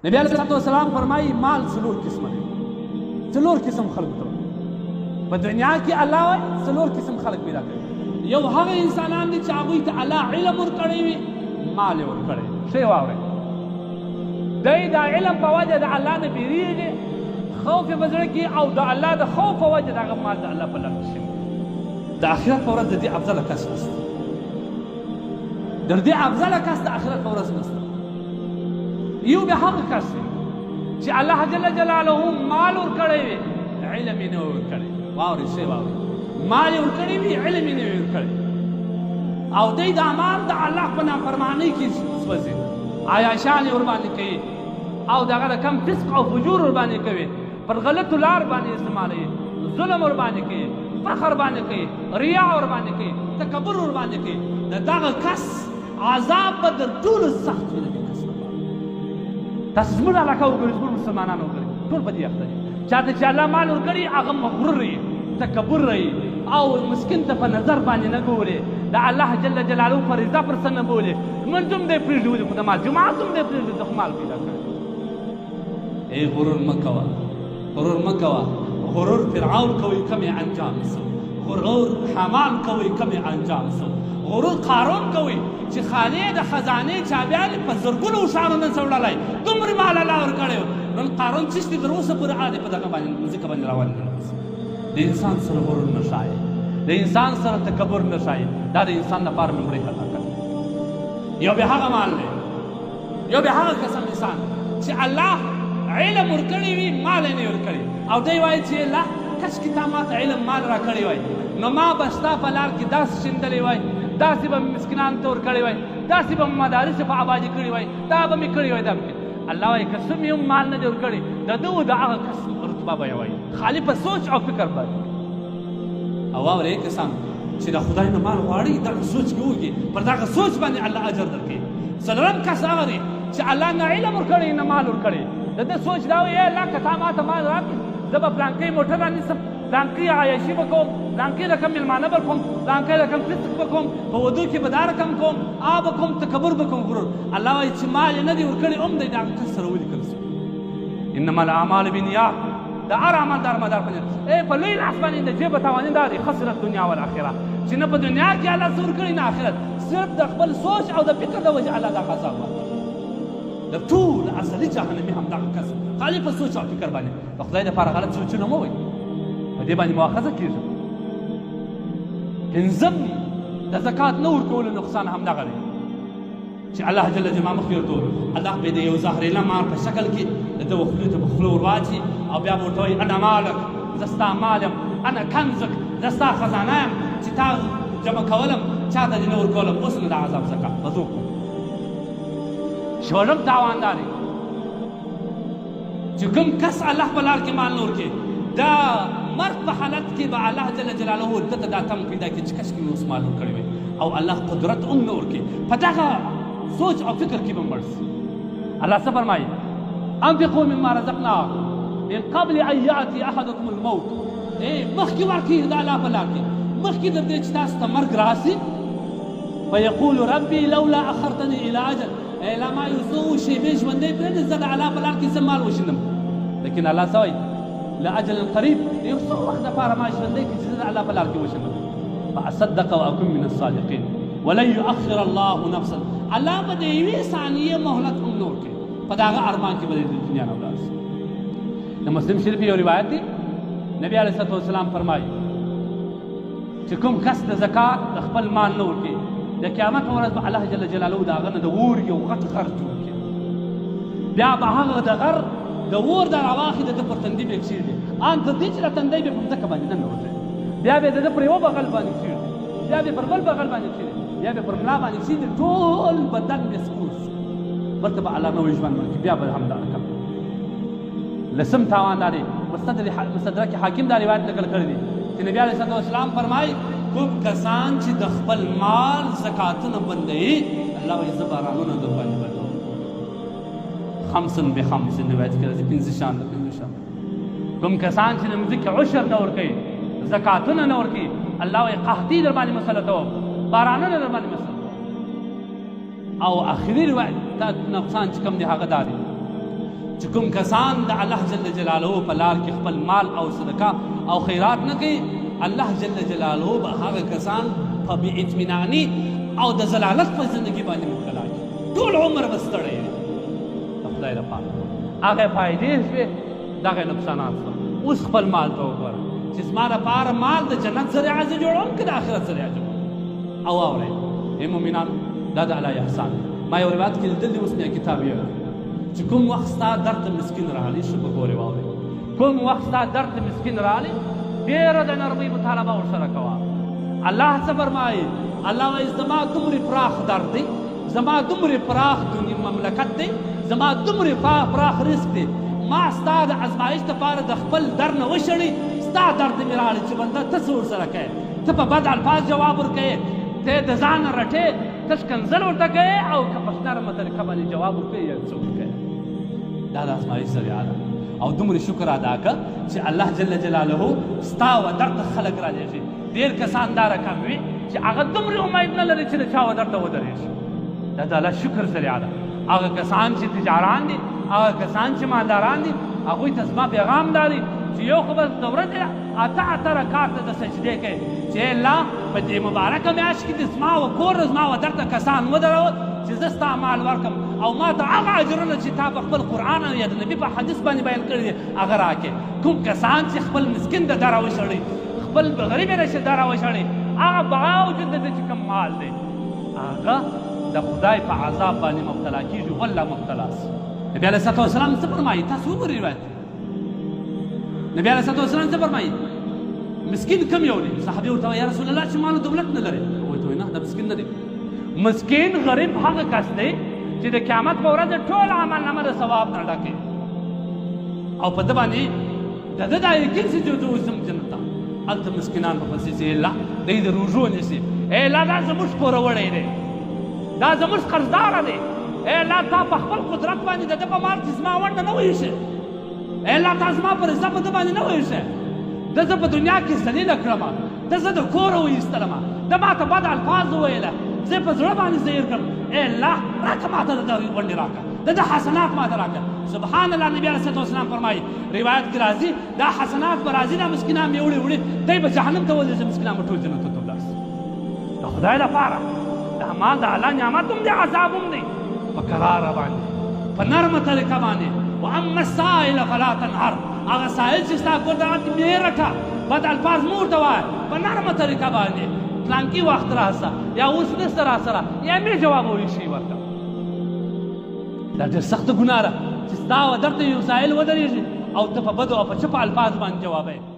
نبی علیه الصلاة والسلام فرمایي مال څلور قسمه دی، څلور قسم خلکو ته په دنیا کې الله وایي څلور قسم خلک پیدا کوي. یو هغه انسانان دي چې هغوی ته الله علم ورکړی وي، مال یې ورکړی وي. ښه یې واورئ، دی د علم په وجه د الله نه بیریږي، خوف یې په زړه کې او د الله د خوف په وجه د هغه مال د الله په لار کې شوي. د آخرت په ورځ د دې افضله کس نشته، د دې افضله کس د آخرت په ورځ نشته. یو بیا هغه کس دی چې الله جل جلاله مال ورکړی وي، علم یې نه وي ورکړی. واورئ، ښه واورئ، مال یې ورکړی وي، علم یې نه وي ورکړی، او دی د مال د الله په نافرمانۍ کې سوځي، عیاشان یې ورباندې کوي او دغه د کم فسق او فجور ورباندې کوي، پر غلطو لار باندې استعمالوي، ظلم ورباندې کوي، فخر باندې کوي، ریا ورباندې کوي، تکبر ورباندې کوي. د دغه کس عذاب به تر ټولو سخت وي. د دې کس لپاره تاسو زموږ علاقه وګورئ، زموږ مسلمانان وګورئ، ټول په دې اخته دي. چاته چې الله مال ورکړي هغه مغرور وي، تکبر وي او مسکین ته په نظر باندې نه ګوري، د الله جل جلاله فریضه پر سر نه بولي. لمونځ هم دی پرېږدي خو د مال، جماعت هم دی پرېږدي خو مال پیدا کړی. ای غرور مه کوه، غرور مه کوه. غرور فرعون کوي کم یې انجام سو، غرور حامان کوي کم یې انجام سو، غرور قارون کوي چې خانې د خزانې چابیان په زرګونو اوښانو نن وړلی، دومره مال الله ورکړی و. نن قارون چیش دی تر اوسه پورې عادي په دغه باندې ځمکه باندې روان دی. د انسان سره غرور نه ښایي، د انسان سره تکبر نه ښایي. دا د انسان لپاره لومړی هلاکت. یو بیا هغه مال دی، یو بیا هغه قسم انسان چې الله علم ورکړی وي، مال یې نه ورکړي، او دی وایي چې الله کاشکې تا ما ته علم مال راکړی وای، نو ما به ستا په لار کې داسې شیندلی وای، داسې به مې مسکینانو ته ورکړی وای، داسې به مې مدارس په آبادي کړي وای، دا به مې کړي وای، دا به مې. الله وایي که څه مې هم مال نه دی ورکړی، د ده و د هغه کس رتبه به یې وایي، خالي په سوچ او فکر باندې. او واورئ کسان چې د خدای نه مال غواړي، دغه سوچ کې وږي، پر دغه سوچ باندې الله اجر درکوي. څلورم کس هغه دی چې الله نه علم ورکړی نه مال ورکړی، د ده سوچ دا وي ای الله که تا ما ته مال راکړې زه به پلانکۍ موټر رانیسم، پلانکۍ عیاشي به کوم، پلانکۍ رقم مېلمانه به کوم، پلانکۍ رقم فسق به کوم، په ودو کې به دا رقم کوم، به کوم، تکبر به کوم، غرور. الله وایي چې مال یې نه دی ورکړی هم دی د هغه کس سره ولیکل شوي. انما الاعمال بالنیات، د هر عمل دارمدار په نیت. په لوی لاس باندې د جیبه تاواني دا دی خسرت دنیا والآخره، چې نه په دنیا کې الله څه ورکړي نه آخرت، صرف د خپل سوچ او د فکر د وجې الله دغه عذاب ورکړي. د ټول ازلي جهنمي همدغه کس خالي په سوچ او فکر باندې. د خدای دپاره غلط سوچونه مه وایي، په دې باندې مؤاخذه کېږي. پنځم د زکات نه ورکولو نقصان همدغه دی چې الله جل جلاله مخکې ورته الله به د یو زهرېله مار په شکل کې د ده خولې ته په خوله ور واچي او بیا به ورته وایي انا مالک، زه ستا مال یم، انا کنزک، زه ستا خزانه یم چې تا جمع کولم چاته دې نه ورکولم، اوس نو د عذاب زکات به زه وکړم. شپږم تاوان دا دی چې کوم کس الله په لار کې مال نه ورکوي، دا مرګ په حالت کې به الله جل جلاله ده ته دا تم پیدا کړي چې کاشکې مې اوس مال ورکړی وی، او الله قدرت هم نه ورکوي، په دغه سوچ او فکر کې به مړ شي. الله څه فرمایي؟ انفقوا مما رزقناکم من قبل ان یأتي احدکم الموت. مخکې ورکړي د الله په لار کې، مخکې تر دې چې تاسو ته مرګ راسي. فیقول ربي لولا اخرتني الى اجل، لا ما یو څو شېبې ژوندی پرېږدې زه د الله په لار کې څه مال وشیندم. لیکن الله څه وایي؟ لاجل قریب، یو څو وخت دپاره ما ژوندی کړي چې زه د الله په لار کې وشیندم. فاصدق واکن من الصادقین ولن یؤخر الله نفسا. الله به د یوې ثانیې مهلت هم نه ورکوي، په دغه ارمان کې به د دنیا نه ولاړ شي. د مسلم شریف یو روایت دی، نبی علیه الصلاة والسلام فرمایي چې کوم کس د زکات د خپل مال نه ورکوي، د قیامت په ورځ به الله جل جلاله د هغه نه د اور یو غټ غر جوړ کړي، بیا به هغه د غر د اور د راواخلي د ده پر تندي به یې کښېږدي، ان تر دې چې د تندی به یې په مځکه باندې ننوځي، بیا به یې د ده پر یوه بغل باندې کښېږدي، بیا به یې پر بل بغل باندې کښېږدي، بیا به یې پر ملا باندې کښېږدي، ټول بدن به سپور شي، ورته به الله نوی ژوند ورکړي، بیا به همدغه کوي. لسم تاوان دا دی، مستدرک حاکم دا روایت نقل کړی دی چې نبی علیه الصلاة والسلام فرمایي کوم کسان چې د خپل مال زکاتونه بندوي، الله وایي زه بارانونه در باندې بندوم. خمسن بخمس روایت کې راځي، پنځه شان د پنځه شان. کوم کسان چې د مځکې عشر نه ورکوي، زکاتونه نه ورکوي، الله وایي قحطي در باندې مسلطوم، بارانونه در باندې مسلطوم. او آخري روایت دا نقصان چې کوم دی هغه دا دی چې کوم کسان د الله جل جلاله په لار کې خپل مال او صدقه او خیرات نه کوي الله جل جلاله به هغه کسان په بې اطمیناني او د ضلالت په زندګي باندې مبتلا کړي ټول عمر به ستړی وي د خدای لپاره هغه فایدې شوې دغه نقصانات شوه اوس خپل مال ته وګوره چې زما لپاره مال د جنت ذریعه زه جوړوم که د آخرت ذریعه جوړوم او واورئ ای مؤمنانو دا د الله احسان ما یو روایت کې لیدلی اوس مې کتاب یې چې کوم وخت ستا درد ته مسکین راغلی ښه په ګورې واورئ کوم وخت ستا درد ته مسکین راغلی ډېره د نرمۍ مطالبه ورسره کوه الله څه فرمایي الله وایي زما دومرې پراخ درد دی زما دومرې پراخ مملکت دی زما دومرې پراخ رزق دی ما ستا د ازمایش دپاره د خپل در نه وشړی ستا درد مې راغلی چې بنده ته څه ورسره کوې ته په بد الفاظ جواب ورکوې ته د ځان نه رټې ته ښکنځل ورته کوې او که په نرمه طریقه باندې جواب ورکوې یا څه ورکوې دا د ازمایش ذریعه ده او دومره شکر ادا که چې الله جل جلاله ستا و درته خلک رالیږي ډېر کسان دا رقم وي چې هغه دومره امید نه لري چې د چا و درته ودرېږي دا د الله شکر ذریعه ده هغه کسان چې تجاران دي هغه کسان چې مالداران دي هغوی ته زما پیغام دا دی چې یو خو بس د ورځې اته رکعاته د سجدې کوي چې الله په دې مبارکه میاشت کې د زما و کور زما و درته کسان ودرول چې زه ستا مال ورکړم او ما ته هغه اجرونه چې تا په خپل قرآن یا د نبي په حدیث باندې بیان کړي دي هغه راکړې کوم کسان چې خپل مسکین د دره وشړي خپل غریب رشي دره وشړي هغه باوجود د چې کوم مال دی هغه د خدای په عذاب باندې مبتلا کېږي والله مبتلا سي نبي علیه الصلاة والسلام څه فرمایي تاسو وګورئ روایت نبي علیه الصلاة والسلام څه فرمایي مسکین کم یو دی صحابي ورته وایي یا رسول الله چې مال و دولت نه لري ورته وایي نه دا مسکین نه دی مسکین غریب هغه کس دی چې د قیامت په ورځ ټول عملنامه د ثواب نه ډکې او په ده باندې د ده دا یقین چې زه اوسم جنت ته هلته مسکینان به پسې چې الله دوی د روژو نیسي ای الله دا زموږ پوروړی دی دا زموږ قرضداره دی ای الله تا په خپل قدرت باندې د ده په مال کې زما ونډه نه ویښې ای الله تا زما پر عزت په ده باندې نه ویښې ده زه په دنیا کې ذلیله کړمه ده زه د کوره وایستلمه ده ما ته بد الفاظ وویله زه په زړه باندې زهیر کړم ای الله راکړه ما ته د ده ونډې راکړه د ده حسنات ما ته راکړه سبحان الله نبي علیه الصلاة والسلام فرمایي روایت کې راځي دا حسنات به راځي دا مسکینان مې وړي دی به جهنم ته ولېږي مسکینان به ټول جنت ته ولاړ شي د خدای لپاره دا مال د الله نعمت هم دی عذاب هم دی په کراره باندې په نرمه طریقه باندې واما السائل فلا تنهر هغه سائل چې ستا کور ته راغلی مې رټه بد الفاظ مه ورته وایه په نرمه طریقه باندې فلانکي وخت راسه یا اوس نسته راسره یا مې جواب وویښي ورته دا ډېر سخته ګناه ده چې ستا و درته یو سائل ودرېږي او ته په بدو او په چپه الفاظ باندې جوابوې